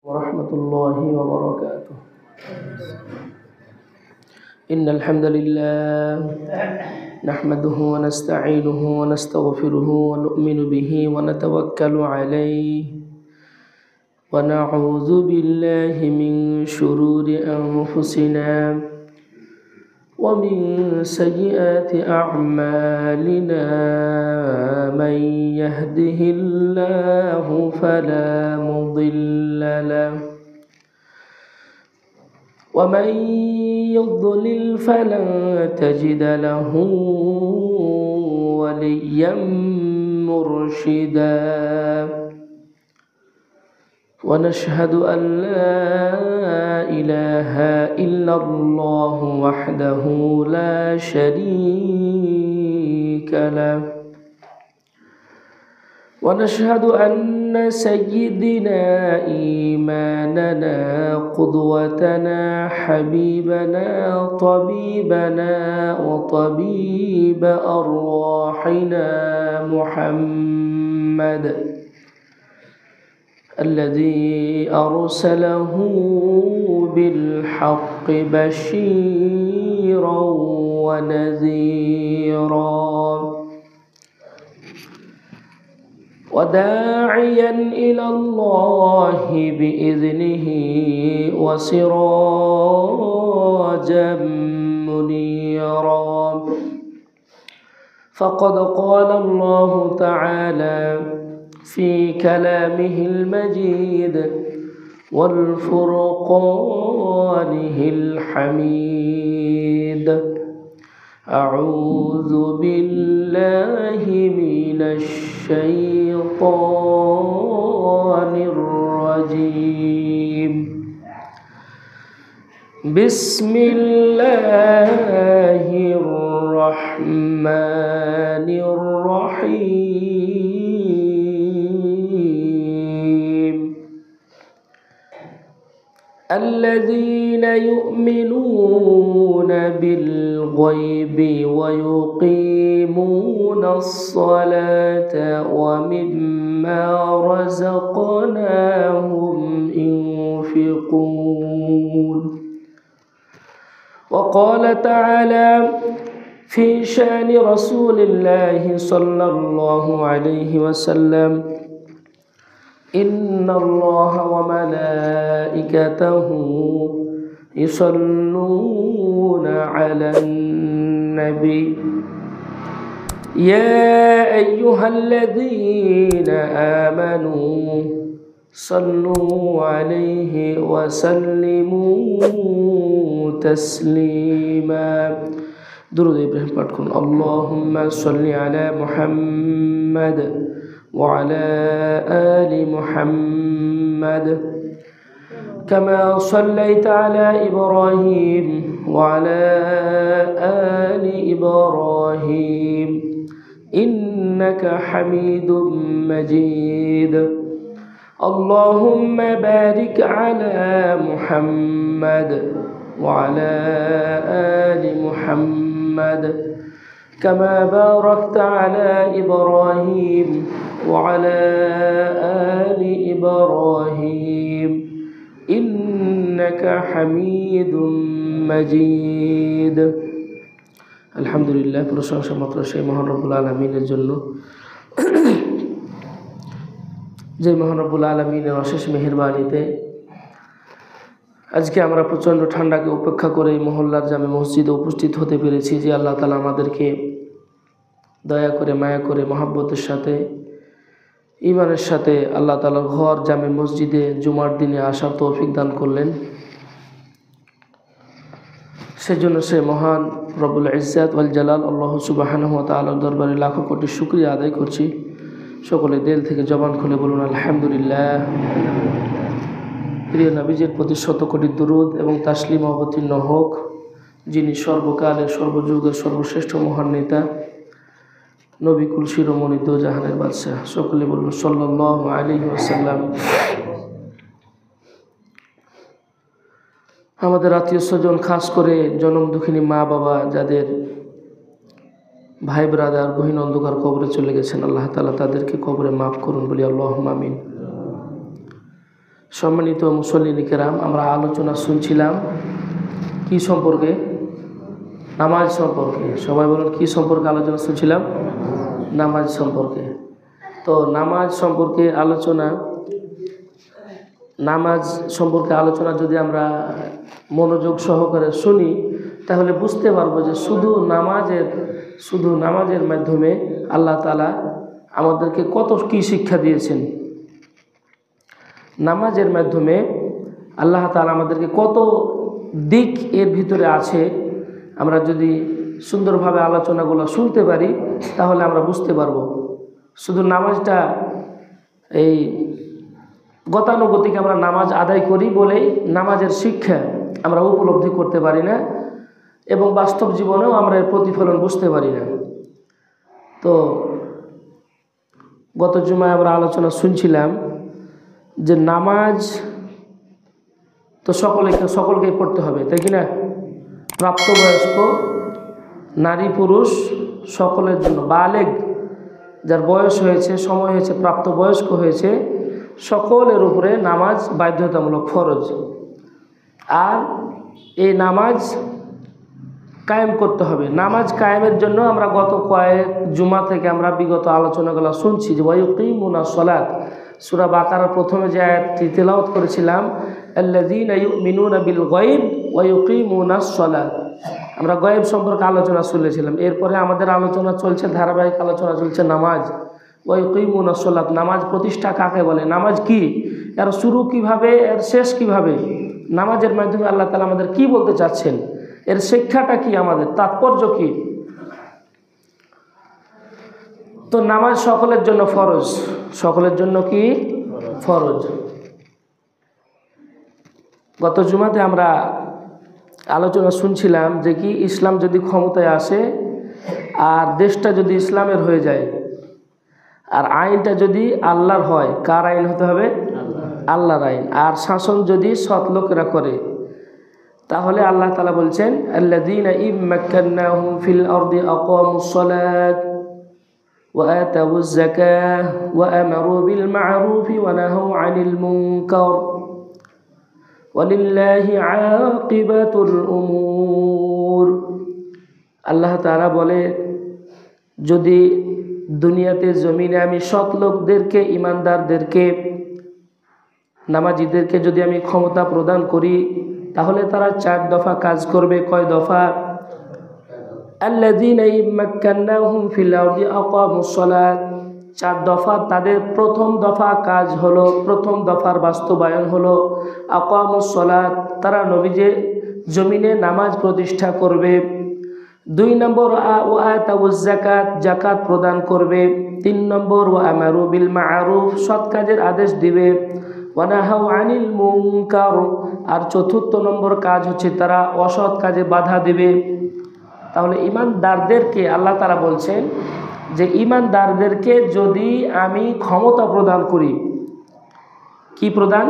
ورحمة الله وبركاته. إن الحمد لله نحمده ونستعينه ونستغفره ونؤمن به ونتوكل عليه ونعوذ بالله من شرور أنفسنا ومن سيئات أعمالنا. من يهده الله فلا مضل له ومن يضلل فلن تجد له وليا مرشدا. ونشهد أن لا إله إلا الله وحده لا شريك له. ونشهد أن سيدنا إيماننا قدوتنا حبيبنا طبيبنا وطبيب أرواحنا محمد الذي أرسله بالحق بشيرا ونذيرا وداعيا إلى الله بإذنه وسراجا منيرا. فقد قال الله تعالى في كلامه المجيد والفرقانه الحميد: أعوذ بالله من الشيطان الرجيم. بسم الله الرحمن الرحيم. الذين يؤمنون بالغيب ويقيمون الصلاة ومما رزقناهم ينفقون. وقال تعالى في شأن رسول الله صلى الله عليه وسلم: إن الله وملائكته يصلون على النبي يا أيها الذين آمنوا صلوا عليه وسلموا تسليما. درود إبراهيم পাঠ করুন। اللهم صل على محمد وعلى آل محمد كما صليت على إبراهيم وعلى آل إبراهيم إنك حميد مجيد. اللهم بارك على محمد وعلى آل محمد كما باركت على إبراهيم وعلى آل إبراهيم إنك حميد مجيد. আলহামদুলিল্লাহ, প্রশংসা মাত্র সেই মহান রব্বুল আলামিনের জন্য, যে মহান রব্বুল আলামিনের অশেষ মেহেরবানিতে আজকে আমরা প্রচণ্ড ঠান্ডাকে উপেক্ষা করে এই মহল্লার জামে মসজিদে উপস্থিত হতে পেরেছি। যে আল্লাহ তাআলা আমাদেরকে দয়া করে, মায়া করে, মহাব্বতের সাথে, ঈমানের সাথে আল্লাহ তাআলার ঘর জামে মসজিদে জুমার দিনে আসার তৌফিক দান করলেন। সেজন্য সে মহান রব্বুল ইজ্জাত ওয়াল জালাল আল্লাহ সুবহানাহু ওয়া তাআলার দরবারে লাখো কোটি শুকরিয়া আদায় করছি। সকলে দিল থেকে জবান খুলে বলুন আলহামদুলিল্লাহ। প্রিয় নবীজির প্রতি শত কোটি দুরূদ এবং তাসলিম অবতীর্ণ হোক, যিনি সর্বকালের সর্বযুগের সর্বশ্রেষ্ঠ মহান নেতা, নবীকুল শিরোমণি দোজাহানের বাদশাহ। সকলে বলুন সাল্লাল্লাহু আলাইহি ওয়াসাল্লাম। আমাদের আত্মীয় স্বজন, খাস করে জনম দুঃখিনী মা বাবা, যাদের ভাই ব্রাদার গহীন অন্ধকার কবরে চলে গেছেন, আল্লাহ তাআলা তাদেরকে কবরে মাফ করুন বলি আল্লাহুম্মা আমিন। সম্মানিত মুসল্লিন কিরাম, আমরা আলোচনা শুনছিলাম কি সম্পর্কে? নামাজ সম্পর্কে। সবাই বলুন, কি সম্পর্কে আলোচনা শুনছিলাম? নামাজ সম্পর্কে। তো নামাজ সম্পর্কে আলোচনা যদি আমরা মনোযোগ সহকারে শুনি, তাহলে বুঝতে পারবো যে শুধু নামাজের মাধ্যমে আল্লাহ তাআলা আমাদেরকে কত কি শিক্ষা দিয়েছেন। নামাজের মাধ্যমে আল্লাহ তাআলা আমাদেরকে কত দিক এর ভিতরে আছে, আমরা যদি সুন্দরভাবে আলোচনাগুলো শুনতে পারি তাহলে আমরা বুঝতে পারবো। শুধু নামাজটা এই গতানুগতিক আমরা নামাজ আদায় করি বলেই নামাজের শিক্ষা আমরা উপলব্ধি করতে পারি না, এবং বাস্তব জীবনেও আমরা এর প্রতিফলন বুঝতে পারি না। তো গত জুমায় আমরা আলোচনা শুনছিলাম যে নামাজ তো সকলকেই পড়তে হবে, তাই কি না? প্রাপ্তবয়স্ক নারী পুরুষ সকলের জন্য, বালেগ যার বয়স হয়েছে, সময় হয়েছে, প্রাপ্তবয়স্ক হয়েছে, সকলের উপরে নামাজ বাধ্যতামূলক, ফরজ। আর এই নামাজ কায়েম করতে হবে। নামাজ কায়েমের জন্য আমরা গত কয়েক জুমা থেকে আমরা বিগত আলোচনাগুলো শুনছি যে ওয়ায়ুকিমুনাস সালাত, সূরা বাকারার প্রথমে যে আয়াতটি তেলাওয়াত করেছিলাম, আল্লাযীনা ইউমিনুনা বিল গায়ব ওয়া ইউকিমুনাস সালাত, আমরা গায়ব সম্পর্কে আলোচনা শুনেছিলাম। এরপরে আমাদের আলোচনা চলছে, ধারাবাহিক আলোচনা চলছে নামাজ। ওয়া ইউকিমুনাস সালাত, নামাজ প্রতিষ্ঠা কাকে বলে, নামাজ কি, এর শুরু কিভাবে, এর শেষ কিভাবে, নামাজের মাধ্যমে আল্লাহ তাআলা আমাদের কি বলতে চাচ্ছেন, এর শিক্ষাটা কি, আমাদের তাৎপর্য কি। তো নামাজ সকলের জন্য ফরজ, সকলের জন্য কি ফরজ। গত জুমাতে আমরা আলোচনা শুনছিলাম যে কি, ইসলাম যদি ক্ষমতায় আসে আর দেশটা যদি ইসলামের হয়ে যায়, আর আইনটা যদি আল্লাহর হয়, কার আইন হতে হবে? আল্লাহর আইন। আর শাসন যদি সৎ লোকেরা করে, তাহলে আল্লাহ তাআলা বলছেন আল্লাযীনা ইম্মাক্কান্নাহুম ফিল আরদি আকামুস সালাত ওয়া আতাউয যাকাহ ওয়া আমারু বিল মা'রুফি ওয়া নাহাউ আনিল মুনকার ওয়ালিল্লাহি আকিবাতুল উমুর। আল্লাহ তাআলা বলে, যদি দুনিয়াতে জমিনে আমি সৎ লোকদেরকে, ইমানদারদেরকে, নামাজীদেরকে যদি আমি ক্ষমতা প্রদান করি, তাহলে তারা 4 দফা কাজ করবে। কয় দফা? আল্লাযীনা ইম্মাক্কান্নাহুম ফিল আরদি আকামুস সালাত, 4 দফা। তাদের প্রথম দফা কাজ হলো, প্রথম দফার বাস্তবায়ন হলো আকামুস সালাত, তারা নবীজে জমিনে নামাজ প্রতিষ্ঠা করবে। 2 নম্বর ওয়া আতাউয যাকাত, যাকাত প্রদান করবে। 3 নম্বর ওয়া আমারু বিল মা'রুফ, সৎ কাজের আদেশ দিবে। ওয়া নাহাউ আনিল মুনকার, আর 4র্থ নম্বর কাজ হচ্ছে তারা অসৎ কাজে বাধা দেবে। তাহলে ইমানদারদেরকে আল্লাহ তাআলা বলছেন যে ইমানদারদেরকে যদি আমি ক্ষমতা প্রদান করি, কি প্রদান?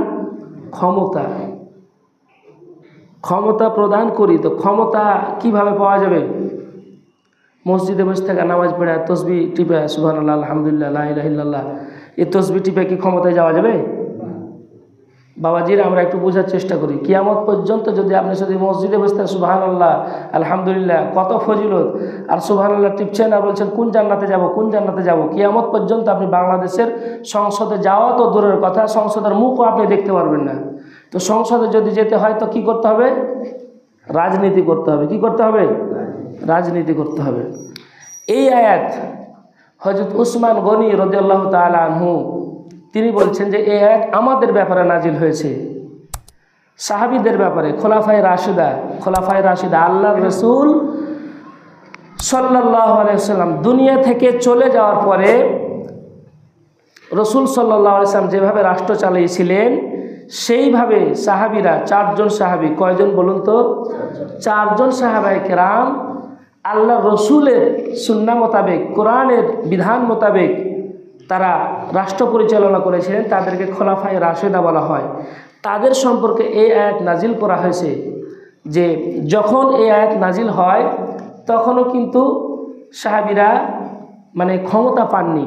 ক্ষমতা প্রদান করি। তো ক্ষমতা কিভাবে পাওয়া যাবে? মসজিদে বসে থাকা, নামাজ পড়ে, তসবিহ টিপে, সুবহানাল্লাহ, আলহামদুলিল্লাহ, লা ইলাহা ইল্লাল্লাহ, এই তসবিহ টিপে কি ক্ষমতায় যাওয়া যাবে? বাবাজিরা, আমরা একটু বোঝার চেষ্টা করি। কিয়ামত পর্যন্ত যদি আপনি মসজিদে বসে থাকেন, সুবহানাল্লাহ, আলহামদুলিল্লাহ, কত ফজিলত, আর সুবহানাল্লাহ টিপছেন আর বলছেন কোন জান্নাতে যাব, কোন জান্নাতে যাব, কিয়ামত পর্যন্ত আপনি বাংলাদেশের সংসদে যাওয়া তো দূরের কথা, সংসদের মুখও আপনি দেখতে পারবেন না। তো সংসদে যদি যেতে হয় তো কি করতে হবে? রাজনীতি করতে হবে। কি করতে হবে? রাজনীতি করতে হবে। এই আয়াত হযরত উসমান গনি রাদিয়াল্লাহু তাআলা আনহু তিনি বলছেন যে এই আয়াত আমাদের ব্যাপারে নাজিল হয়েছে, সাহাবীদের ব্যাপারে, খোলাফায়ে রাশিদা। আল্লাহর রাসূল সাল্লাল্লাহু আলাইহি ওয়াসাল্লাম দুনিয়া থেকে চলে যাওয়ার পরে রাসূল সাল্লাল্লাহু আলাইহি ওয়াসাল্লাম যেভাবে রাষ্ট্র চালিয়েছিলেন, সেইভাবে সাহাবীরা, 4 জন সাহাবী, কয়জন বলুন তো? 4 জন সাহাবায়ে কেরাম আল্লাহর রাসূলের সুন্নাহ মোতাবেক, কোরআনের বিধান মোতাবেক তারা রাষ্ট্র পরিচালনা করেছিলেন। তাদেরকে খোলাফায়ে রাশিদা বলা হয়। তাদের সম্পর্কে এই আয়াত নাজিল করা হয়েছে যে যখন এই আয়াত নাজিল হয় তখনও কিন্তু সাহাবীরা ক্ষমতা পাননি,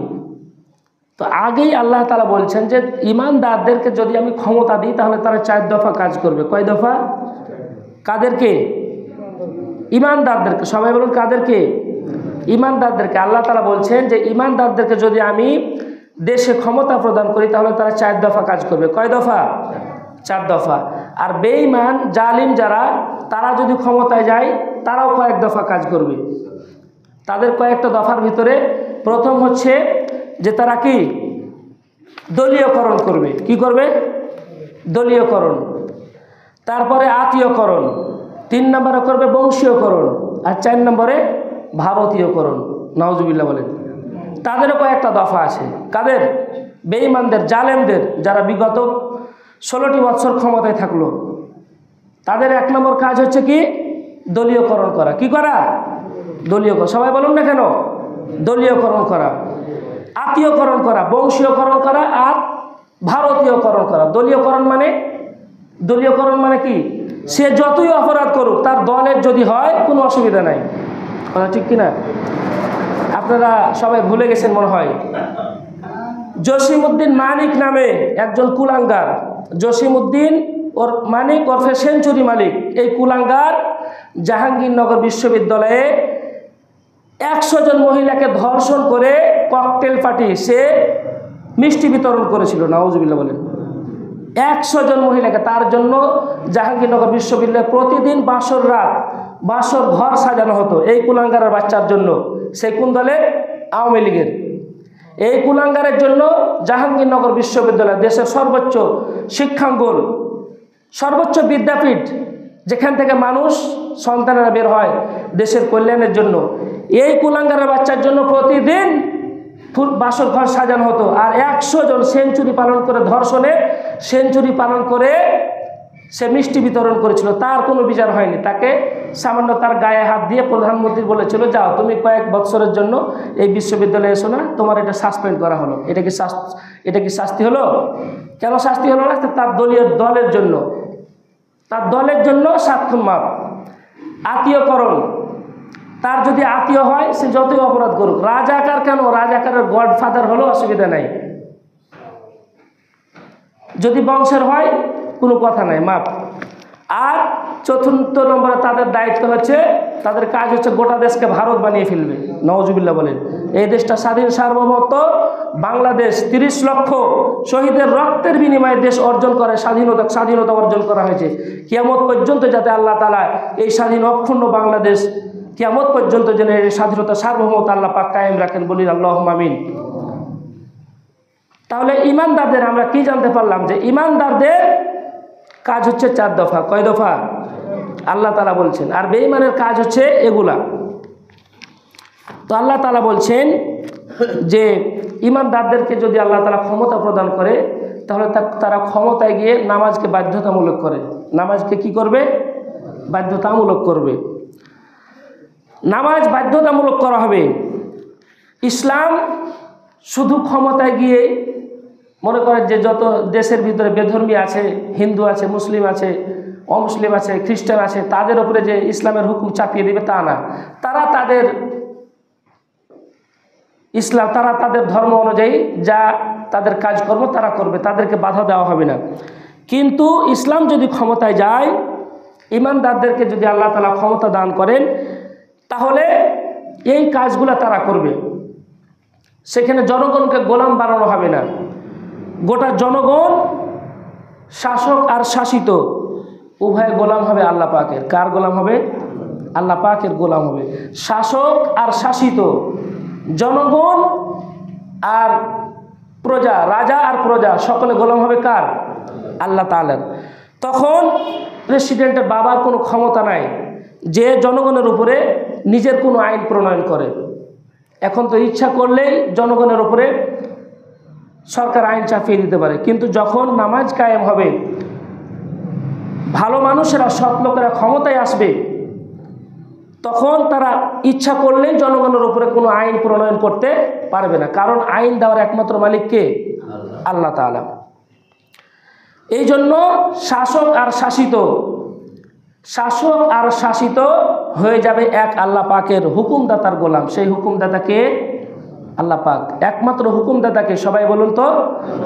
তো আগেই আল্লাহ তাআলা বলছেন যে ঈমানদারদেরকে যদি আমি ক্ষমতা দিই তাহলে তারা 4 দফা কাজ করবে। কয় দফা? কাদেরকে? ঈমানদারদেরকে। সবাই বলুন কাদেরকে? ঈমানদারদেরকে। আল্লাহ তাআলা বলছেন যে ঈমানদারদেরকে যদি আমি দেশে ক্ষমতা প্রদান করি তাহলে তারা 4 দফা কাজ করবে। কয় দফা? 4 দফা। আর বেঈমান জালিম যারা, তারা যদি ক্ষমতায় যায় তারাও কয়েক দফা কাজ করবে। তাদের কয়েকটা দফার ভিতরে প্রথম হচ্ছে যে তারা কি দলীয়করণ করবে। কি করবে? দলীয়করণ। তারপরে আত্মীয়করণ, 3 নম্বরে করবে বংশীয়করণ, আর 4 নম্বরে ভারতীয়করণ। নাউজুবিল্লাহ বলেন। তাদেরও কয়েকটা দফা আছে। কাদের? বেঈমানদের, জালেমদের, যারা বিগত 16টি বছর ক্ষমতায় থাকলো, তাদের 1 নম্বর কাজ হচ্ছে কি দলীয়করণ করা। কি করা? দলীয়করণ। সবাই বলুন না কেন? দলীয়করণ করা, আত্মীয়করণ করা, বংশীয়করণ করা আর ভারতীয়করণ করা। দলীয়করণ মানে কি? সে যতই অপরাধ করুক তার দলের যদি হয় কোনো অসুবিধা নাই। ঠিক কিনা? আপনারা সবাই ভুলে গেছেন মনে হয়, জসিমউদ্দিন মানিক নামে একজন কুলাঙ্গার, জসিমউদ্দিন ওর মানিক ওরফে সেঞ্চুরি মালিক, এই কুলাঙ্গার জাহাঙ্গীরনগর বিশ্ববিদ্যালয়ে 100 জন মহিলাকে ধর্ষণ করে ককটেল পার্টি সে মিষ্টি বিতরণ করেছিল। নাউজুবিল্লাহ বলেন। 100 জন মহিলাকে। তার জন্য জাহাঙ্গীরনগর বিশ্ববিদ্যালয়ে প্রতিদিন বাসর ঘর সাজানো হতো এই কুলাঙ্গারের বাচ্চার জন্য। সে কোন দলের? আওয়ামী লীগের। এই কুলাঙ্গারের জন্য জাহাঙ্গীরনগর বিশ্ববিদ্যালয় দেশের সর্বোচ্চ শিক্ষাঙ্গন, সর্বোচ্চ বিদ্যাপীঠ, যেখান থেকে মানুষ সন্তানেরা বের হয় দেশের কল্যাণের জন্য, এই কুলাঙ্গারের বাচ্চার জন্য প্রতিদিন বাসর ঘর সাজানো হতো। আর 100 জন সেঞ্চুরি পালন করে, ধর্ষণে সেঞ্চুরি পালন করে সে মিষ্টি বিতরণ করেছিল। তার কোনো বিচার হয়নি। তাকে সামান্য তার গায়ে হাত দিয়ে প্রধানমন্ত্রী বলেছিল, যাও তুমি কয়েক বছরের জন্য এই বিশ্ববিদ্যালয়ে এসো না, তোমার এটা সাসপেন্ড করা হলো। এটা কি শাস্তি হলো? কেন শাস্তি হলো না? তার দলের জন্য, তার দলের জন্য 7 খুন মাপ। আত্মীয়করণ, তার যদি আত্মীয় হয় সে যতই অপরাধ করুক। রাজাকার কেন? রাজাকারের গডফাদার হলো, অসুবিধা নাই। যদি বংশের হয় কোনো কথা নাই, মাপ। আর 4 নম্বরে তাদের দায়িত্ব হচ্ছে, তাদের কাজ হচ্ছে গোটা দেশকে ভারত বানিয়ে ফেলবে। নাউজুবিল্লাহ বলেন। এই দেশটা স্বাধীন সার্বভৌমত্ব বাংলাদেশ 30 লক্ষ শহীদের রক্তের বিনিময়ে দেশ অর্জন করে, স্বাধীনতা অর্জন করা হয়েছে। কিয়ামত পর্যন্ত যাতে আল্লাহ তাআলা এই স্বাধীন অক্ষুণ্ণ বাংলাদেশ কিয়ামত পর্যন্ত যেন এই স্বাধীনতা সার্বভৌমত্ব আল্লাহ পাক কায়েম রাখেন, বলি আল্লাহুম্মা আমিন। তাহলে ঈমানদারদের আমরা কি জানতে পারলাম? যে ঈমানদারদের কাজ হচ্ছে 4 দফা। কয় দফা? আল্লাহ তাআলা বলছেন। আর বেঈমানের কাজ হচ্ছে এগুলা। তো আল্লাহ তাআলা বলছেন যে ঈমানদারদেরকে যদি আল্লাহ তাআলা ক্ষমতা প্রদান করে তাহলে তারা ক্ষমতায় গিয়ে নামাজকে বাধ্যতামূলক করে। নামাজকে কি করবে? বাধ্যতামূলক করবে। নামাজ বাধ্যতামূলক করা হবে। ইসলাম শুধু ক্ষমতায় গিয়ে মনে করেন যে যত দেশের ভিতরে বেধর্মী আছে, হিন্দু আছে, মুসলিম আছে, অমুসলিম আছে, খ্রিস্টান আছে, তাদের উপরে যে ইসলামের হুকুম চাপিয়ে দেবে তা না। তারা তাদের ধর্ম অনুযায়ী যা তাদের কাজকর্ম তারা করবে, তাদেরকে বাধা দেওয়া হবে না। কিন্তু ইসলাম যদি ক্ষমতায় যায়, ঈমানদারদেরকে যদি আল্লাহ তাআলা ক্ষমতা দান করেন, তাহলে এই কাজগুলো তারা করবে। সেখানে জনগণকে গোলাম বানানো হবে না। গোটা জনগণ শাসক আর শাসিত উভয় গোলাম হবে আল্লাহ পাকের। কার গোলাম হবে? আল্লাহ পাকের গোলাম হবে। শাসক আর শাসিত, জনগণ আর প্রজা, রাজা আর প্রজা সকলে গোলাম হবে কার? আল্লাহ তাআলার। তখন প্রেসিডেন্টের বাবার কোনো ক্ষমতা নাই যে জনগণের উপরে নিজের কোনো আইন প্রণয়ন করে। এখন তো ইচ্ছা করলেই জনগণের উপরে সরকার আইন চাপিয়ে দিতে পারে। কিন্তু যখন নামাজ কায়েম হবে, ভালো মানুষেরা, সৎ লোকেরা ক্ষমতায় আসবে, তখন তারা ইচ্ছা করলেই জনগণের উপরে কোনো আইন প্রণয়ন করতে পারবে না। কারণ আইন দেওয়ার একমাত্র মালিক কে? আল্লাহ তাআলা। এই জন্য শাসক আর শাসিত হয়ে যাবে এক আল্লাহ পাকের হুকুমদাতার গোলাম। সেই হুকুমদাতা কে? আল্লাহ পাক। একমাত্র হুকুমদাতাকে, সবাই বলুন তো,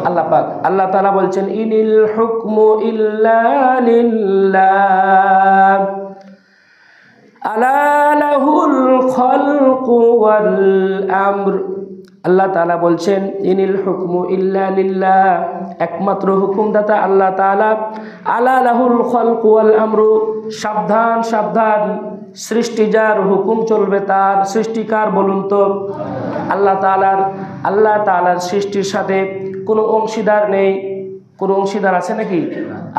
আল্লাহ পাক। আল্লাহ তাআলা বলছেন ইনিল হুকমু ইল্লা লিল্লাহ আলা লাহুল খালকু ওয়াল আমর। আল্লাহ তাআলা বলছেন ইনিল হুকমু ইল্লা লিল্লাহ, একমাত্র হুকুমদাতা আল্লাহ তাআলা। আলা লাহুল খালকু ওয়াল আমরু, সাবধান সাবধান, সৃষ্টি যার, হুকুম চলবে তার। সৃষ্টিকার বলুন তো আল্লাহ তাআলার। আল্লাহ তাআলার সৃষ্টির সাথে কোনো অংশীদার নেই। কোনো অংশীদার আছে নাকি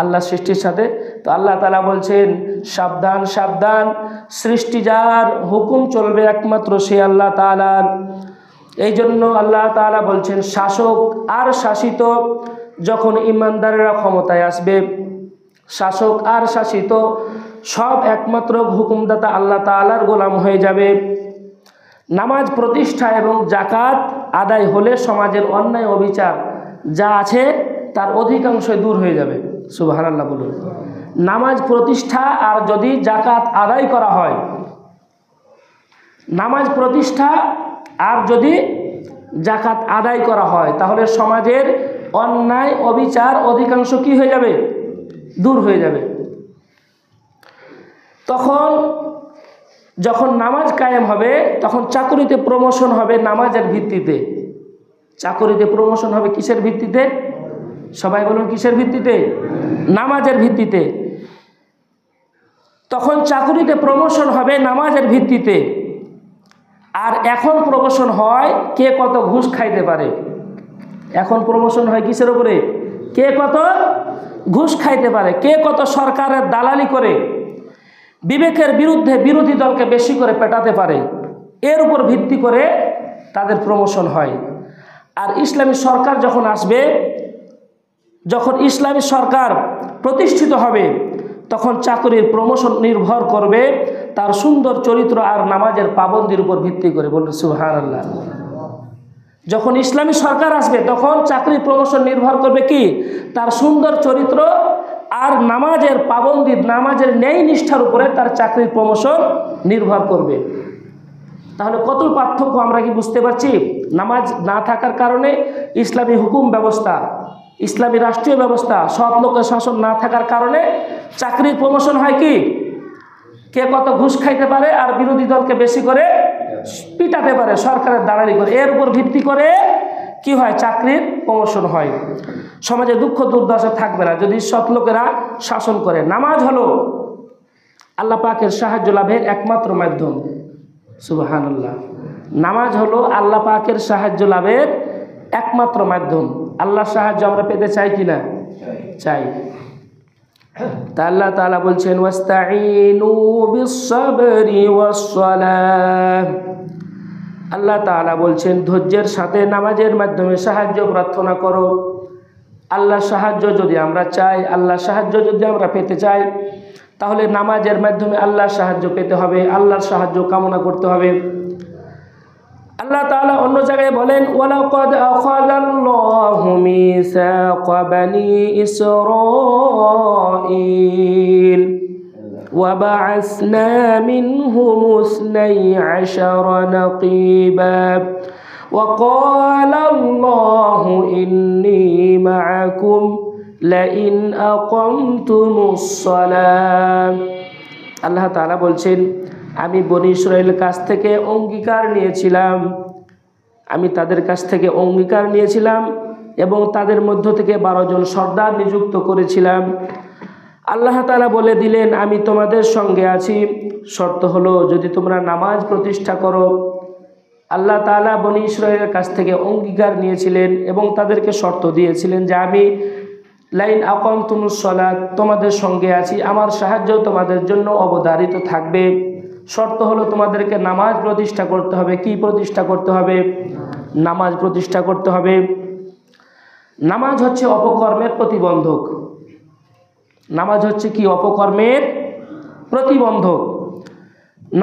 আল্লাহ সৃষ্টির সাথে? তো আল্লাহ তাআলা বলছেন সাবধান সাবধান, সৃষ্টি যার, হুকুম চলবে একমাত্র সে আল্লাহ তাআলার। এই জন্য আল্লাহ তাআলা বলছেন শাসক আর শাসিত যখন ইমানদারেরা ক্ষমতায় আসবে, শাসক আর শাসিত সব একমাত্র হুকুমদাতা আল্লাহ তাআলার গোলাম হয়ে যাবে। নামাজ প্রতিষ্ঠা এবং যাকাত আদায় হলে সমাজের অন্যায় অবিচার যা আছে তার অধিকাংশই দূর হয়ে যাবে। সুবহানাল্লাহ বলুন। নামাজ প্রতিষ্ঠা আর যদি যাকাত আদায় করা হয়, নামাজ প্রতিষ্ঠা আর যদি যাকাত আদায় করা হয়, তাহলে সমাজের অন্যায় অবিচার অধিকাংশ কি হয়ে যাবে? দূর হয়ে যাবে। তখন যখন নামাজ কায়েম হবে, তখন চাকুরিতে প্রমোশন হবে নামাজের ভিত্তিতে। চাকুরিতে প্রমোশন হবে কিসের ভিত্তিতে? সবাই বলুন কিসের ভিত্তিতে? নামাজের ভিত্তিতে। তখন চাকুরিতে প্রমোশন হবে নামাজের ভিত্তিতে। আর এখন প্রমোশন হয় কে কত ঘুষ খাইতে পারে। এখন প্রমোশন হয় কিসের উপরে? কে কত ঘুষ খাইতে পারে, কে কত সরকারের দালালি করে বিবেকের বিরুদ্ধে বিরোধী দলকে বেশি করে পেটাতে পারে, এর উপর ভিত্তি করে তাদের প্রমোশন হয়। আর ইসলামী সরকার যখন আসবে, যখন ইসলামী সরকার প্রতিষ্ঠিত হবে, তখন চাকরির প্রমোশন নির্ভর করবে তার সুন্দর চরিত্র আর নামাজের পাবন্দির উপর ভিত্তি করে। বলুন সুবহানাল্লাহ। যখন ইসলামী সরকার আসবে, তখন চাকরির প্রমোশন নির্ভর করবে কি? তার সুন্দর চরিত্র আর নামাজের পাবন্দি, নামাজের ন্যায় নিষ্ঠার উপরে তার চাকরির প্রমোশন নির্ভর করবে। তাহলে কত পার্থক্য আমরা কি বুঝতে পারছি? নামাজ না থাকার কারণে ইসলামী হুকুম ব্যবস্থা, ইসলামী রাষ্ট্রীয় ব্যবস্থা, সৎ লোকের শাসন না থাকার কারণে চাকরির প্রমোশন হয় কি? কে কত ঘুষ খাইতে পারে আর বিরোধী দলকে বেশি করে পিটাতে পারে সরকারের দালালি করে, এর উপর ভিত্তি করে কি হয়? চাকরির প্রমোশন হয়। সমাজে দুঃখ দুর্দশা থাকবে না যদি সৎ লোকেরা শাসন করে। নামাজ হলো আল্লাহ পাকের সাহায্য লাভের একমাত্র মাধ্যম। সুবহানাল্লাহ। নামাজ হলো আল্লাহ পাকের সাহায্য লাভের একমাত্র মাধ্যম। আল্লাহর সাহায্য আমরা পেতে চাই কিনা? চাই। তা আল্লাহ তাআলা বলছেন ওয়াস্তাঈনু বিস-সাবরি ওয়াস-সালাহ। আল্লাহ তাআলা বলছেন ধৈর্যের সাথে নামাজের মাধ্যমে সাহায্য প্রার্থনা করো। আল্লাহর সাহায্য যদি আমরা চাই, আল্লাহর সাহায্য যদি আমরা পেতে চাই, তাহলে নামাজের মাধ্যমে আল্লাহর সাহায্য পেতে হবে, আল্লাহর সাহায্য কামনা করতে হবে। আল্লাহ তাআলা অন্য জায়গায় বলেন ওয়ালাকাদ আখাযাল্লাহু মিসাকা বানি ইসরাঈল ওয়া বা'আসনা মিনহুম 12 নাকীবা ওয়া ক্বালা আল্লাহু ইন্নী মা'আকুম লাইন আকামতুমুস সালাহ। আল্লাহ তাআলা বলছেন আমি বনী ইসরাঈলের কাছ থেকে অঙ্গীকার নিয়েছিলাম, আমি তাদের কাছ থেকে অঙ্গীকার নিয়েছিলাম এবং তাদের মধ্য থেকে 12 জন সর্দার নিযুক্ত করেছিলাম। আল্লাহ তাআলা বলে দিলেন আমি তোমাদের সঙ্গে আছি, শর্ত হলো যদি তোমরা নামাজ প্রতিষ্ঠা করো। আল্লাহ তাআলা বনী ইসরাঈলের কাছ থেকে অঙ্গীকার নিয়েছিলেন এবং তাদেরকে শর্ত দিয়েছিলেন যে আমি লাইন আকামতুমুস সালাত, তোমাদের সঙ্গে আছি, আমার সাহায্য তোমাদের জন্য অবধারিত থাকবে। শর্ত হলো তোমাদেরকে নামাজ প্রতিষ্ঠা করতে হবে। কি প্রতিষ্ঠা করতে হবে? নামাজ প্রতিষ্ঠা করতে হবে। নামাজ হচ্ছে অপকর্মের প্রতিবন্ধক। নামাজ হচ্ছে কি? অপকর্মের প্রতিবন্ধক।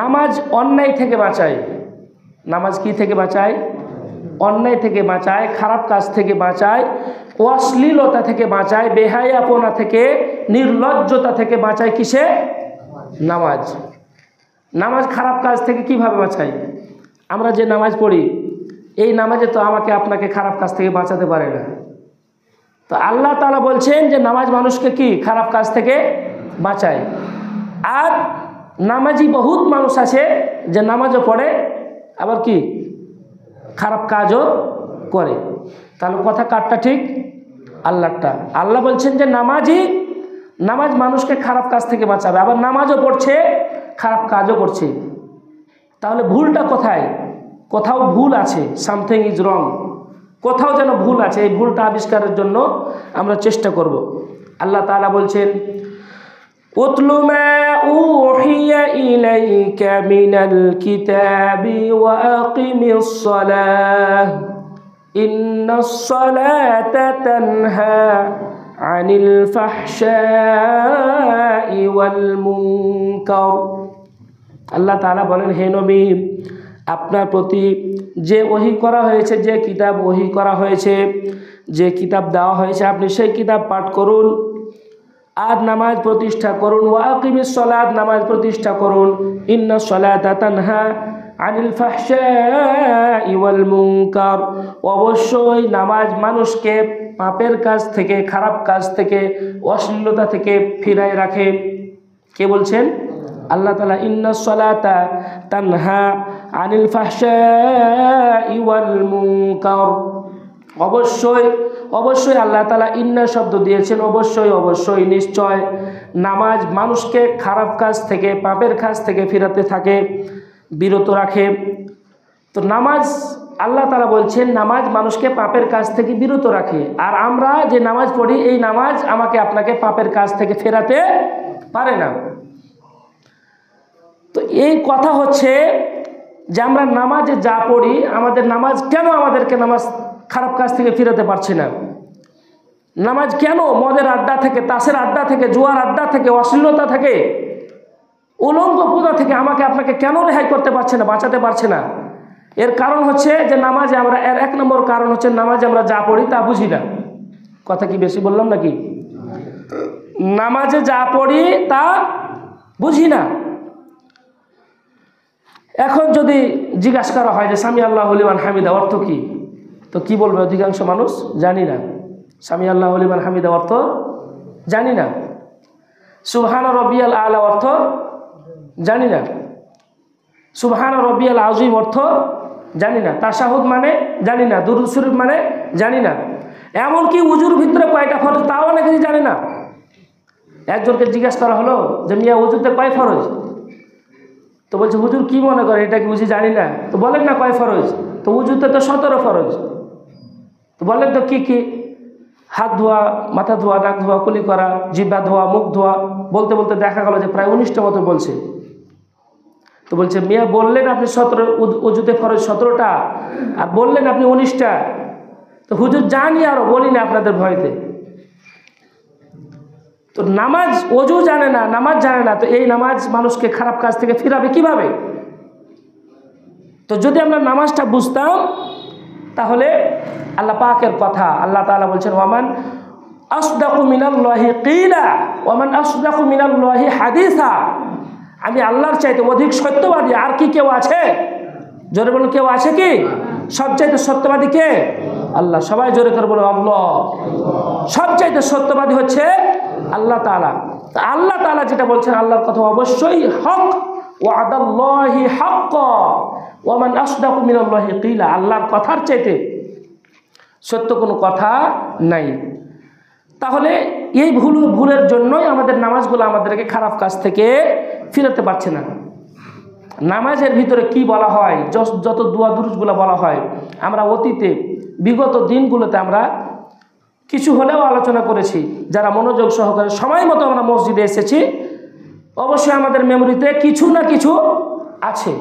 নামাজ অন্যায় থেকে বাঁচায়। নামাজ কি থেকে বাঁচায়? অন্যায় থেকে বাঁচায়, খারাপ কাজ থেকে বাঁচায়, অশ্লীলতা থেকে বাঁচায়, বেহায়াপনা থেকে, নির্লজ্জতা থেকে বাঁচায়। কিসে? নামাজ। নামাজ খারাপ কাজ থেকে কিভাবে বাঁচায়? আমরা যে নামাজ পড়ি, এই নামাজে তো আমাকে আপনাকে খারাপ কাজ থেকে বাঁচাতে পারে না। তো আল্লাহ তাআলা বলছেন যে নামাজ মানুষকে কি খারাপ কাজ থেকে বাঁচায়। আর নামাজি বহুত মানুষ আছে যে নামাজও পড়ে আবার কি খারাপ কাজও করে। তাহলে কথা কারটা ঠিক? আল্লাহরটা। আল্লাহ বলছেন যে নামাজ মানুষকে খারাপ কাজ থেকে বাঁচাবে, আবার নামাজও পড়ছে খারাপ কাজও করছে। তাহলে ভুলটা কোথায়? কোথাও ভুল আছে, সামথিং ইজ রং, কোথাও যেন ভুল আছে। এই ভুলটা আবিষ্কারের জন্য আমরা চেষ্টা করব। আল্লাহ তাআলা বলছেন উতলু মা উহিয়া ইলাইকা মিনাল কিতাবি ওয়া আকিমিস সালাহ ইন্নাস সালাতা তানহা আনিল ফাহশাই ওয়াল মুনকার। আল্লাহ তাআলা বলেন, হে নবী, আপনার প্রতি যে ওহী করা হয়েছে, যে কিতাব ওহী করা হয়েছে, যে কিতাব দেওয়া হয়েছে, আপনি সেই কিতাব পাঠ করুন আর নামাজ প্রতিষ্ঠা করুন। ওয়া আকিমিস সালাত, নামাজ প্রতিষ্ঠা করুন। ইন্নাস সালাতা তানহা আনিল ফাহশাই ওয়াল মুনকার, অবশ্যই নামাজ মানুষকে পাপের কাজ থেকে, খারাপ কাজ থেকে, অশ্লীলতা থেকে ফিরায় রাখে। কে বলছেন? আল্লাহ তাআলা। ইন্নাস সালাতা তানহা আনিল ফাহশাই ওয়াল মুনকার, অবশ্যই আল্লাহ তাআলা ইন্না শব্দ দিয়েছেন, অবশ্যই নিশ্চয় নামাজ মানুষকে খারাপ কাজ থেকে, পাপের কাজ থেকে ফিরাতে থাকে, বিরত রাখে। তো নামাজ, আল্লাহ তাআলা বলছেন নামাজ মানুষকে পাপের কাজ থেকে বিরত রাখে। আর আমরা যে নামাজ পড়ি, এই নামাজ আমাকে আপনাকে পাপের কাজ থেকে ফেরাতে পারে না। তো এই কথা হচ্ছে যে আমরা নামাজে যা পড়ি, আমাদের নামাজ কেন আমাদেরকে নামাজ খারাপ কাজ থেকে ফিরাতে পারছে না? নামাজ কেন মদের আড্ডা থেকে, তাসের আড্ডা থেকে, জুয়ার আড্ডা থেকে, অশ্লীলতা থেকে, উলঙ্গ পূজা থেকে আমাকে আপনাকে কেন রেহাই করতে পারছে না, বাঁচাতে পারছে না? এর কারণ হচ্ছে যে নামাজে আমরা, এর এক নম্বর কারণ হচ্ছে নামাজে আমরা যা পড়ি তা বুঝি না। কথা কি বেশি বললাম নাকি? নামাজে যা পড়ি তা বুঝি না। এখন যদি জিজ্ঞাসা করা হয় যে সামি আল্লাহু লিমান হামিদা অর্থ কি, তো কি বলবে অধিকাংশ মানুষ? জানি না। সামি আল্লাহু লিমান হামিদা অর্থ জানি না। সুবহান রব্বিয়াল আলা অর্থ জানি না। সুবহান রব্বিয়াল আযীম অর্থ জানি না। তাশাহুদ মানে জানি না। দুরূদ শরীফ মানে জানি না। এমনকি উজুর ভিতরে কয়টা ফরজ তাও অনেকেই জানে না। একজনকে জিজ্ঞাসা করা হলো যে মিয়া উজুতে কয় ফরজ? তো বলছে হুজুর কি মনে করে, এটা কি বুঝি জানি না? তো বলেন না কয় ফরজ? তো উজুতে তো 17 ফরজ। তো বলেন তো কি কি? হাত ধোয়া, মাথা ধোয়া, নাক ধোয়া, কুলি করা, জিহ্বা ধোয়া, মুখ ধোয়া, বলতে বলতে দেখা গেল যে প্রায় 19টা মতো বলছে। তো বলছে মিয়া বললেন আপনি 17 উজুতে ফরজ 17টা, আর বললেন আপনি 19টা। তো হুজুর জানি, আরো বলি না আপনাদের ভয়তে। তো নামাজ ওযু জানে না, নামাজ জানে না, তো এই নামাজ মানুষকে খারাপ কাজ থেকে ফিরাবে কিভাবে? তো যদি আমরা নামাজটা বুঝতাম, তাহলে আল্লাহ পাকের কথা, আল্লাহ তাআলা বলছেন ওয়ামান আসদাকু মিনাল্লাহি কিলা ওয়ামান আসদাকু মিনাল্লাহি হাদিসা, আমি আল্লাহর চাইতে অধিক সত্যবাদী আর কি কেউ আছে? জোরে বলুন, কেউ আছে কি? সবচাইতে সত্যবাদী কে? আল্লাহ। সবাই জোরে করে বলুন আল্লাহ। সবচাইতে সত্যবাদী হচ্ছে আল্লাহ তাআলা। তা আল্লাহ তাআলা যেটা বলছেন, আল্লাহর কথা অবশ্যই হক। ওয়াদাল্লাহি হাক্কা ওয়ামান আসদাকু মিনাল্লাহি কিলা, আল্লাহর কথার চাইতে সত্য কোনো কথা নাই। তাহলে এই ভুলের জন্যই আমাদের নামাজগুলো আমাদেরকে খারাপ কাজ থেকে ফিরাতে পারছে না। নামাজের ভিতরে কি বলা হয়, যত দোয়া দুরূদগুলো বলা হয়, আমরা অতীতে বিগত দিনগুলোতে আমরা কিছু হলেও আলোচনা করেছি। যারা মনোযোগ সহকারে সময় মতো আমরা মসজিদে এসেছি, অবশ্যই আমাদের মেমোরিতে কিছু না কিছু আছে।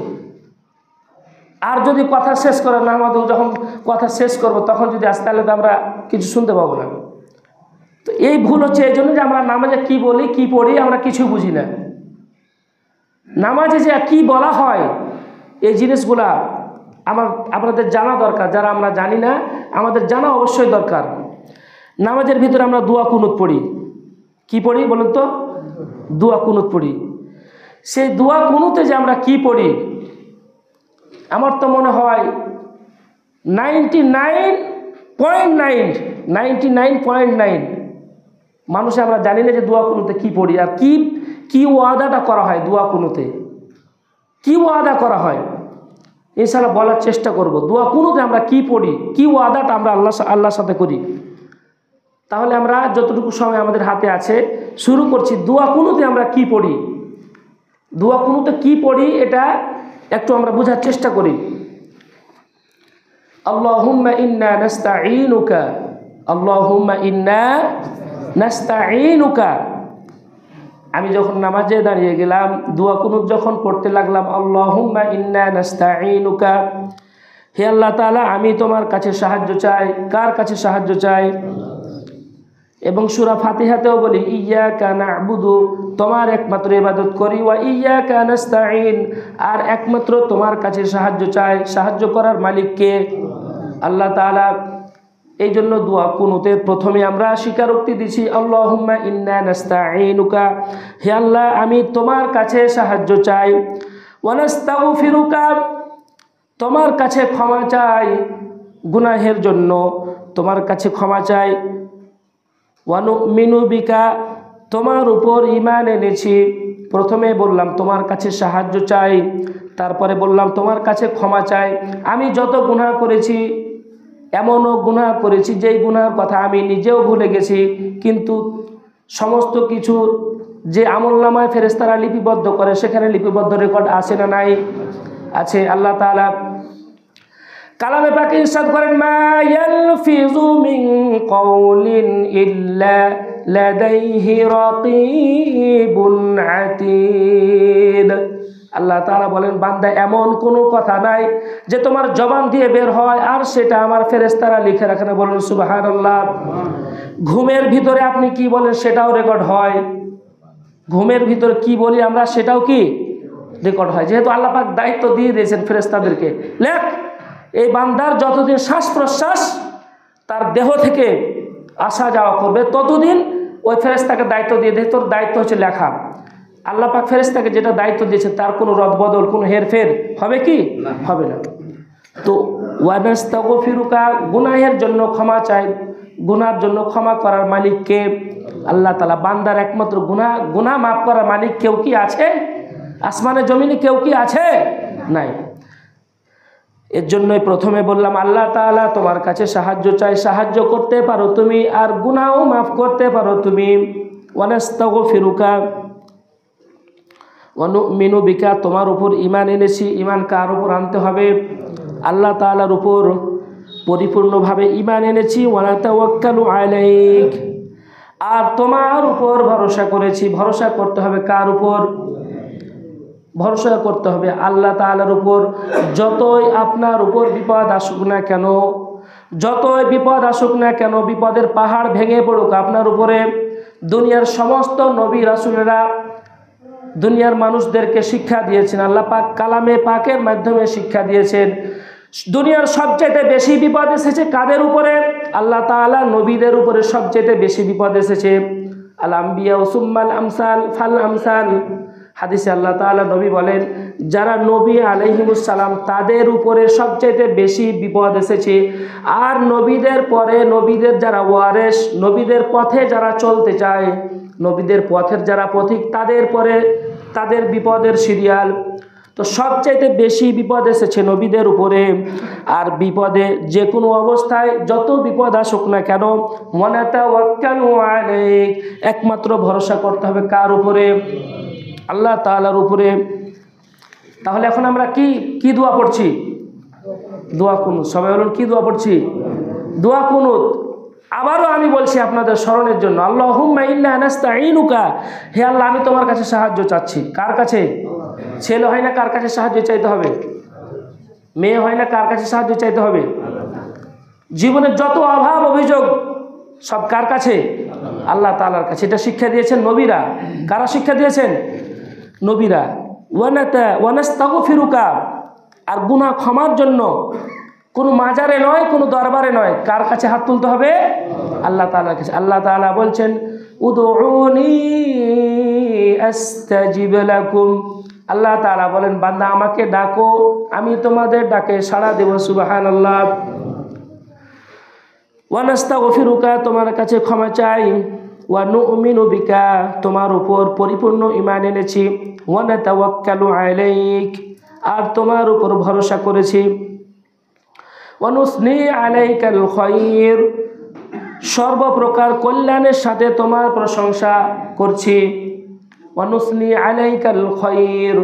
আর যদি কথা শেষ করে না, আমাদের যখন কথা শেষ করব তখন যদি আসতে, তাহলে তো আমরা কিছু শুনতে পাবো না। তো এই ভুল হচ্ছে এই জন্য যে আমরা নামাজে কি বলি, কি পড়ি, আমরা কিছু বুঝি না। নামাজে যে কি বলা হয়, এই জিনিসগুলা আপনাদের জানা দরকার। যারা আমরা জানি না, আমাদের জানা অবশ্যই দরকার। নামাজের ভিতরে আমরা দোয়া কুনুত পড়ি। কি পড়ি বলুন তো? দোয়া কুনুত পড়ি। সেই দোয়া কুনুতে যে আমরা কি পড়ি, আমার তো মনে হয় 99.9 মানুষে আমরা জানি না যে দোয়া কুনুতে কি পড়ি আর কি ওয়াদাটা করা হয়। দোয়া কুনুতে কি ওয়াদা করা হয় ইনশাআল্লাহ বলার চেষ্টা করব। দোয়া কুনুতে আমরা কি পড়ি, কি ওয়াদাটা আমরা আল্লাহর সাথে করি। তাহলে আমরা যতটুকু সময় আমাদের হাতে আছে শুরু করছি। দোয়া কুনুতে আমরা কি পড়ি, দোয়া কুনুতে কি পড়ি এটা একটু আমরা বোঝার চেষ্টা করি। আল্লাহুম্মা ইন্না নাস্তাঈনুকা, আল্লাহুম্মা ইন্না নাস্তাঈনুকা। আমি যখন নামাজে দাঁড়িয়ে গেলাম, দোয়া কুনুত যখন পড়তে লাগলাম, আল্লাহুম্মা ইন্না নাস্তাঈনুকা, হে আল্লাহ তাআলা আমি তোমার কাছে সাহায্য চাই। কার কাছে সাহায্য চাই? এবং সূরা ফাতিহাতেও বলি ইয়্যাকা না'বুদু, তোমার একমাত্র ইবাদত করি, ওয়া ইয়্যাকা নাস্তাঈন, আর একমাত্র তোমার কাছে সাহায্য চাই। সাহায্য করার মালিক কে? আল্লাহ তাআলা। এই জন্য দোয়া কুনুতের প্রথমে আমরা স্বীকারোক্তি দিছি আল্লাহুম্মা ইন্না নাস্তাঈনুকা, হে আল্লাহ আমি তোমার কাছে সাহায্য চাই। ওয়া নাস্তাগফিরুকা, তোমার কাছে ক্ষমা চাই গুনাহের জন্য, তোমার কাছে ক্ষমা চাই। ওয়া নুমিনু বিকা, তোমার উপর ঈমান এনেছি। প্রথমে বললাম তোমার কাছে সাহায্য চাই, তারপরে বললাম তোমার কাছে ক্ষমা চাই। আমি যত গুনাহ করেছি, এমনও গুনাহ করেছি যেই গুনাহের কথা আমি নিজেও ভুলে গেছি, কিন্তু সমস্ত কিছু যে আমলনামায় ফেরেশতারা লিপিবদ্ধ করে সেখানে লিপিবদ্ধ রেকর্ড আছে না নাই? আছে। আল্লাহ তাআলা কালামে পাকে ইরশাদ করেন মা ইয়ালফিযু মিন কাওলিন ইল্লা লাদাইহি রাকীবুন আতীদ। আল্লাহ তাআলা বলেন বান্দা এমন কোনো কথা নাই যে তোমার জবান দিয়ে বের হয় আর সেটা আমার ফেরেশতারা লিখে রাখেন। বলুন সুবহানাল্লাহ। ঘুমের ভিতরে আপনি কি বলেন সেটাও রেকর্ড হয়। ঘুমের ভিতরে কি বলি আমরা সেটাও কি রেকর্ড হয়, যেহেতু আল্লাহ পাক দায়িত্ব দিয়ে দিয়েছেন ফেরেশতাদেরকে, লেখ এই বান্দার যতদিন শ্বাস প্রশ্বাস তার দেহ থেকে আসা যাওয়া করবে ততদিন ওই ফেরেশতাকে দায়িত্ব দিয়ে দেয়, তোর দায়িত্ব হচ্ছে লেখা। আল্লাহ পাক ফেরেশতাকে যেটা দায়িত্ব দিয়েছেন তার কোনো রদবদল কোনো হেরফের হবে কি? হবে না। তো ওয়া নাস্তাগফিরুকা, গুনাহের জন্য ক্ষমা চাই। গুনার জন্য ক্ষমা করার মালিক কে? আল্লাহ তাআলা। বান্দার একমাত্র গুনাহ মাফ করার মালিক কেউ কি আছে? আসমানে জমিনে কেউ কি আছে? নাই। এর জন্যই প্রথমে বললাম আল্লাহ তাআলা তোমার কাছে সাহায্য চাই, সাহায্য করতে পারো তুমি আর গুনাহও মাফ করতে পারো তুমি। ওয়া নাস্তাগফিরুকা ওয়া নুমিনু বিকা, তোমার উপর ঈমান এনেছি। ঈমান কার উপর আনতে হবে? আল্লাহ তাআলার উপর পরিপূর্ণভাবে ঈমান এনেছি। ওয়া নাতাওয়াক্কালু আলাইক, আর তোমার উপর ভরসা করেছি। ভরসা করতে হবে কার উপর? ভরসা করতে হবে আল্লাহ তাআলার উপর। যতই আপনার উপর বিপদ আসুক না কেন, যতই বিপদ আসুক না কেন, বিপদের পাহাড় ভেঙে পড়ুক আপনার উপরে, দুনিয়ার সমস্ত নবী রাসূলেরা দুনিয়ার মানুষদেরকে শিক্ষা দিয়েছেন। আল্লাহ পাক কালামে পাকের মাধ্যমে শিক্ষা দিয়েছেন। দুনিয়ার সবচেয়ে বেশি বিপদ এসেছে কাদের উপরে? আল্লাহ তাআলা নবীদের উপরে সবচেয়ে বেশি বিপদ এসেছে। আল আম্বিয়া সুম্মাল আমসাল ফাল আমসাল। হাদিসে আল্লাহ তাআলা নবী বলেন যারা নবী আলাইহিমুস সালাম তাদের উপরে সবচেয়ে বেশি বিপদ এসেছে, আর নবীদের পরে নবীদের যারা ওয়ারেস, নবীদের পথে যারা চলতে চায়, নবীদের পথের যারা পথিক, তাদের পরে তাদের বিপদের সিরিয়াল। তো সবচাইতে বেশি বিপদ এসেছে নবীদের উপরে। আর বিপদে যে কোনো অবস্থায় যত বিপদ আসুক না কেন, ওয়া নাতাওয়াক্কালু আলাইক, একমাত্র ভরসা করতে হবে কার উপরে? আল্লাহ তাআলার উপরে। তাহলে এখন আমরা কি দোয়া পড়ছি? দোয়া কুনুত। সবাই বলুন কি দোয়া পড়ছি? দোয়া কুনুত। আবারও আমি বলছি আপনাদের স্মরণের জন্য, আল্লাহুম্মা ইন্না নাস্তাঈনুকা, হে আল্লাহ আমি তোমার কাছে সাহায্য চাচ্ছি। কার কাছে? ছেলে হয় না কার কাছে সাহায্য চাইতে হবে? মেয়ে হয় না কার কাছে সাহায্য চাইতে হবে? জীবনের যত অভাব অভিযোগ সব কার কাছে? আল্লাহ তাআলার কাছে। এটা শিক্ষা দিয়েছেন নবীরা। কারা শিক্ষা দিয়েছেন? নবীরা। ওয়া নাস্তাগফিরুকা, আর গুনাহ ক্ষমার জন্য কোনো মাজারে নয়, কোনো দরবারে নয়, কার কাছে হাত তুলতে হবে? আল্লাহ তাআলার কাছে। আল্লাহ তাআলা বলছেন উদউনি আস্তাজিব লাকুম। আল্লাহ তাআলা বলেন বান্দা আমাকে ডাকো, আমি তোমাদের ডাকে সাড়া দেব। সুবহানাল্লাহ। ওয়া নাস্তাগফিরুকা, তোমার কাছে ক্ষমা চাই। ওয়া নুমিনু বিকা, তোমার উপর পরিপূর্ণ ঈমান এনেছি। ওয়া নাতাওয়াক্কালু আলাইক, আর তোমার উপর ভরসা করেছি। ওয়া নুসনি আলাইকাল খায়র, সর্বপ্রকার কল্যাণের সাথে তোমার প্রশংসা করছি। ওয়া নুসনি আলাইকাল খায়র,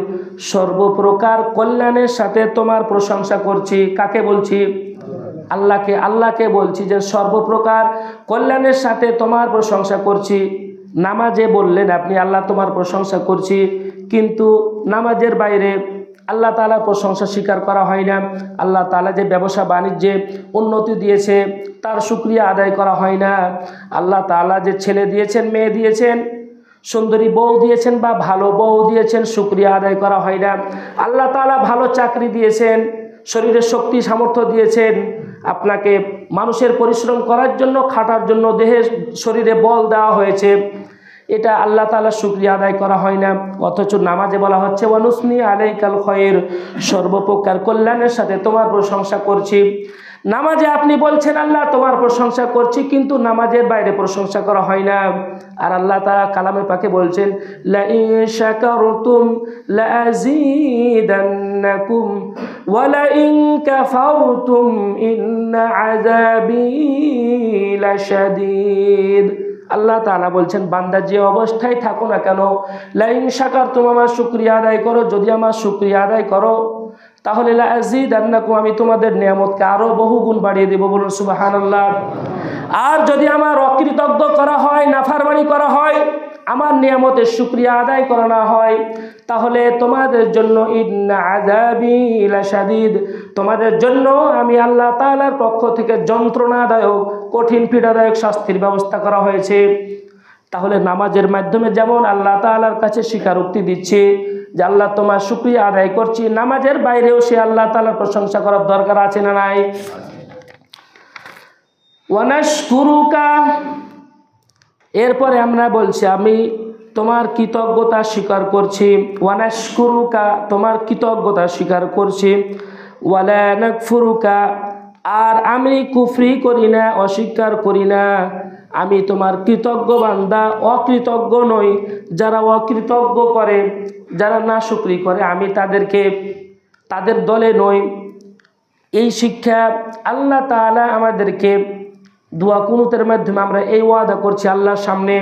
সর্বপ্রকার কল্যাণের সাথে তোমার প্রশংসা করছি। কাকে বলছি? আল্লাহকে বলছি যে সর্বপ্রকার কল্যাণের সাথে তোমার প্রশংসা করছি। নামাজে বললেন আপনি আল্লাহ তোমার প্রশংসা করছি, কিন্তু নামাজের বাইরে আল্লাহ তাআলার প্রশংসা স্বীকার করা হয় না। আল্লাহ তাআলা যে ব্যবসা বাণিজ্যে উন্নতি দিয়েছে তার শুকরিয়া আদায় করা হয় না। আল্লাহ তাআলা যে ছেলে দিয়েছেন, মেয়ে দিয়েছেন, সুন্দরী বউ দিয়েছেন বা ভালো বউ দিয়েছেন, শুকরিয়া আদায় করা হয় না। আল্লাহ তাআলা ভালো চাকরি দিয়েছেন, শরীরে শক্তি সামর্থ্য দিয়েছেন, আপনাকে মানুষের পরিশ্রম করার জন্য, খাটার জন্য দেহে শরীরে বল দেওয়া হয়েছে, এটা আল্লাহ তাআলা শুকরিয়া আদায় করা হয় না। অথচ নামাজে বলা হচ্ছে ওয়া নুসনি আলাইকাল খায়র, সর্বপ্রকার কল্যাণের সাথে তোমার প্রশংসা করছি। নামাজে আপনি বলছেন আল্লাহ তোমার প্রশংসা করছি, কিন্তু নামাজের বাইরে প্রশংসা করা হয় না। আর আল্লাহ তাআলা কালামে পাকে বলছেন লা ইন শাকারতুম লা আযীদান্নাকুম ওয়া লা ইন কাফারতুম ইন্না আযাবি লাশাদীদ। আল্লাহ তাআলা বলছেন বান্দা যে অবস্থায় থাকো না কেন, লা ইন শাকারতুম, আমার শুকরিয়া আদায় করো, যদি আমার শুকরিয়া আদায় করো তাহলে লা আযীদান্নাকুম, আমি তোমাদের নিয়ামতকে আরো বহুগুণ বাড়িয়ে দেব। বলুন সুবহানাল্লাহ। আর যদি আমার অকৃতজ্ঞ করা হয়, নাফরমানি করা হয়, আমার নিয়ামতের শুকরিয়া আদায় করা না হয়, তাহলে তোমাদের জন্য ইন্না আযাবি লাশাদীদ, তোমাদের জন্য আমি আল্লাহ তাআলার পক্ষ থেকে যন্ত্রণাদায়ক, কঠিন পীড়াদায়ক শাস্তির ব্যবস্থা করা হয়েছে। তাহলে নামাজের মাধ্যমে যেমন আল্লাহ তাআলার কাছে স্বীকারোক্তি দিচ্ছে যে আল্লাহ তোমার শুকরিয়া আদায় করছি, নামাজের বাইরেও সে আল্লাহ তাআলার প্রশংসা করার দরকার আছে না নাই? ওয়া নাশকুরুকা, এরপরে আমরা বলছি আমি তোমার কৃতজ্ঞতা স্বীকার করছি। ওয়া নাশকুরুকা, তোমার কৃতজ্ঞতা স্বীকার করছি। ওয়ালা নাকফুরুকা, আর আমি কুফরি করি না, অস্বীকার করি না। আমি তোমার কৃতজ্ঞ বান্দা, অকৃতজ্ঞ নই। যারা অকৃতজ্ঞ করে, যারা নাশুকরি করে, আমি তাদের দলে নই। এই শিক্ষা আল্লাহ তাআলা আমাদেরকে দোয়া কুনুতের মাধ্যমে আমরা এই ওয়াদা করছি আল্লাহর সামনে।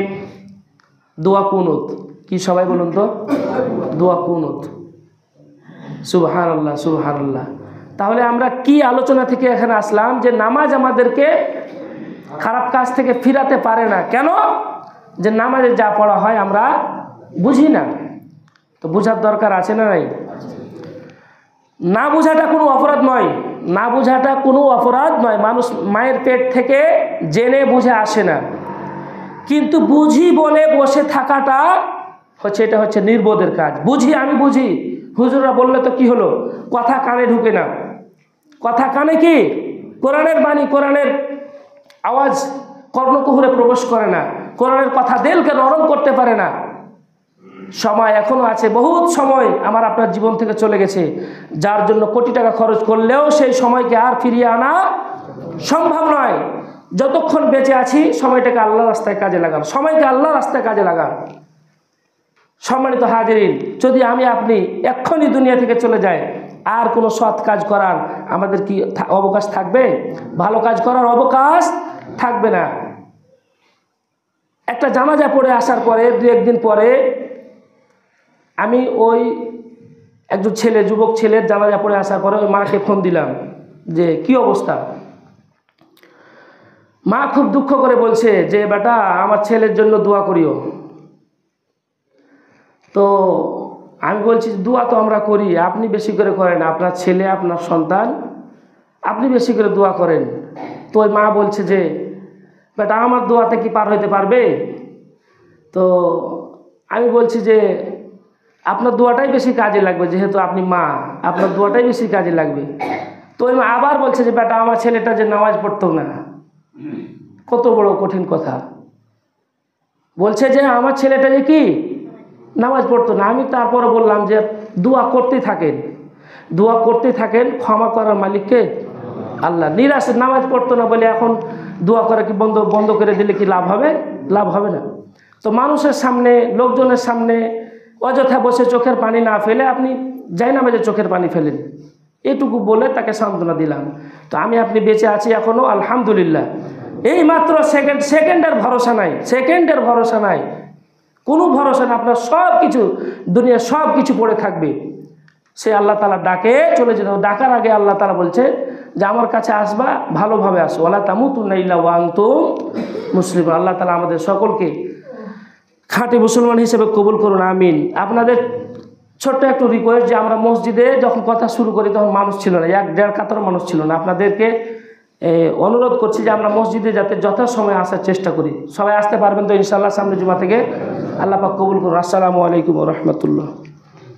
দোয়া কুনুত কি সবাই বলুন তো? দোয়া কুনুত। সুবহানাল্লাহ, সুবহানাল্লাহ। তাহলে আমরা কি আলোচনা থেকে এখানে আসলাম যে নামাজ আমাদেরকে খারাপ কাজ থেকে ফিরাতে পারে না। কেন? যে নামাজে যা পড়া হয় আমরা বুঝি না। তো বুঝার দরকার আছে না নাই? না বুঝাটা কোনো অপরাধ নয়, না বুঝাটা কোনো অপরাধ নয়। মানুষ মায়ের পেট থেকে জেনে বুঝে আসে না, কিন্তু বুঝি বলে বসে থাকাটা এটা হচ্ছে নির্বোধের কাজ। বুঝি, আমি বুঝি, হুজুররা বললে তো কি হলো, কথা কানে ঢুকে না। কথা কানে কি? কোরআনের বাণী, কোরআনের আওয়াজ কর্ণকুহরে প্রবেশ করে না, কোরআনের কথা দিলকে নরম করতে পারে না। সময় এখনো আছে, বহুত সময় আমার আপনার জীবন থেকে চলে গেছে, যার জন্য কোটি টাকা খরচ করলেও সেই সময়কে আর ফিরিয়ে আনা সম্ভব নয়। যতক্ষণ বেঁচে আছি সময়টাকে আল্লাহর রাস্তায় কাজে লাগান, সময়কে আল্লাহর রাস্তায় কাজে লাগান। সম্মানিত হাজিরিন, যদি আমি আপনি এক্ষুনি দুনিয়া থেকে চলে যাই, আর কোনো সৎ কাজ করার আমাদের কি অবকাশ থাকবে? ভালো কাজ করার অবকাশ থাকবে না। একটা জানাজা পড়ে আসার পরে 2-1 দিন পরে আমি ওই একজন ছেলে, যুবক ছেলের জানাজা পড়ে আসার পরে ওই মাকে ফোন দিলাম যে কি অবস্থা। মা খুব দুঃখ করে বলছে যে বেটা আমার ছেলের জন্য দোয়া করিও। তো আমি বলছি দোয়া তো আমরা করি, আপনি বেশি করে করেন, আপনার ছেলে, আপনার সন্তান, আপনি বেশি করে দোয়া করেন। তো ওই মা বলছে যে বেটা আমার দোয়াতে কি পার হইতে পারবে? তো আমি বলছি যে আপনার দোয়াটাই বেশি কাজে লাগবে, যেহেতু আপনি মা, আপনার দোয়াটাই বেশি কাজে লাগবে। তো ওই মা আবার বলছে যে বেটা আমার ছেলেটা যে নামাজ পড়তো না। কত বড় কঠিন কথা। বলছে যে আমার ছেলেটা যে কি নামাজ পড়তো না। আমি তারপরে বললাম যে দোয়া করতেই থাকেন, দোয়া করতেই থাকেন, ক্ষমা করার মালিককে আল্লাহ। নিরাশ, নামাজ পড়তো না বলে এখন দোয়া করে কি বন্ধ বন্ধ করে দিলে কি লাভ হবে? লাভ হবে না। তো মানুষের সামনে, লোকজনের সামনে অযথা বসে চোখের পানি না ফেলে আপনি জায়নামাজে চোখের পানি ফেলেন, এটুকু বলে তাকে সান্ত্বনা দিলাম। তো আমি আপনি বেঁচে আছি এখনও, আলহামদুলিল্লাহ। এই মাত্র সেকেন্ডের ভরসা নাই, সেকেন্ডের ভরসা নাই, কোনো ভরসা না। আপনার সব কিছু, দুনিয়ার সব কিছু পড়ে থাকবে, সে আল্লাহ তাআলা ডাকে চলে যেতে হবে। ডাকার আগে আল্লাহ তাআলা বলছে যে আমার কাছে আসবা, ভালোভাবে আসো, ওয়ালা তামুতুন্না ইল্লা ওয়া আনতুম মুসলিমুন। আল্লাহ তাআলা আমাদের সকলকে খাঁটি মুসলমান হিসেবে কবুল করুন, আমিন। আপনাদের ছোট্ট একটু রিকোয়েস্ট, যে আমরা মসজিদে যখন কথা শুরু করি তখন মানুষ ছিল না, 1-1.5 কাতার মানুষ ছিল না। আপনাদেরকে অনুরোধ করছি যে আমরা মসজিদে যাতে যথাসময়ে আসার চেষ্টা করি। সবাই আসতে পারবেন তো ইনশাআল্লাহ সামনে জুমা থেকে? আল্লাহ পাক কবুল করুন। আসসালামু আলাইকুম ওয়া রাহমাতুল্লাহ।